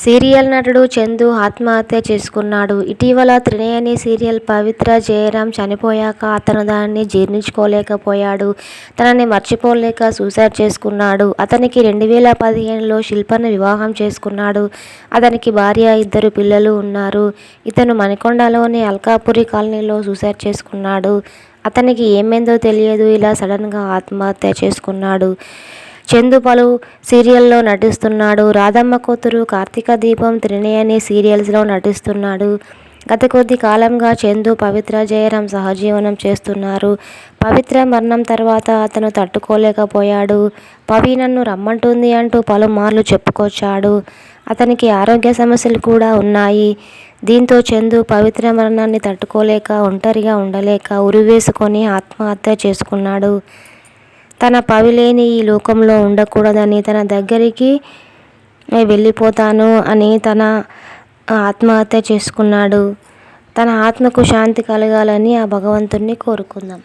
Serial నటుడు చందు ఆత్మహత్య చేసుకున్నాడు. ఇటీవల త్రినయని సీరియల్ పవిత్ర జయరాం చనిపోయాక అతను దానిని జీర్ణించుకోలేకపోయాడు. తనని మర్చిపోలేక సూసైడ్ చేసుకున్నాడు. అతనికి 2015లో శిల్పను వివాహం చేసుకున్నాడు. అతనికి భార్య, 2 పిల్లలు ఉన్నారు. ఇతను మణికొండలోని అల్కాపురి కాలనీలో సూసైడ్ చేసుకున్నాడు. అతనికి ఏమైందో తెలియదు. ఇలా సడన్గా ఆత్మహత్య చేసుకున్నాడు. చందు పలు సీరియల్లో నటిస్తున్నాడు. రాధమ్మ కూతురు, కార్తీక దీపం, త్రినయని సీరియల్స్లో నటిస్తున్నాడు. గత కొద్ది కాలంగా చందు, పవిత్ర జయరాం సహజీవనం చేస్తున్నారు. పవిత్ర మరణం తర్వాత అతను తట్టుకోలేకపోయాడు. పవి నన్ను రమ్మంటుంది అంటూ పలుమార్లు చెప్పుకొచ్చాడు. అతనికి ఆరోగ్య సమస్యలు కూడా ఉన్నాయి. దీంతో చందు పవిత్ర మరణాన్ని తట్టుకోలేక, ఒంటరిగా ఉండలేక ఉరివేసుకొని ఆత్మహత్య చేసుకున్నాడు. తన పవి లేని ఈ లోకంలో ఉండకూడదని, తన దగ్గరికి వెళ్ళిపోతాను అని తన ఆత్మహత్య చేసుకున్నాడు. తన ఆత్మకు శాంతి కలగాలని ఆ భగవంతుణ్ణి కోరుకుందాం.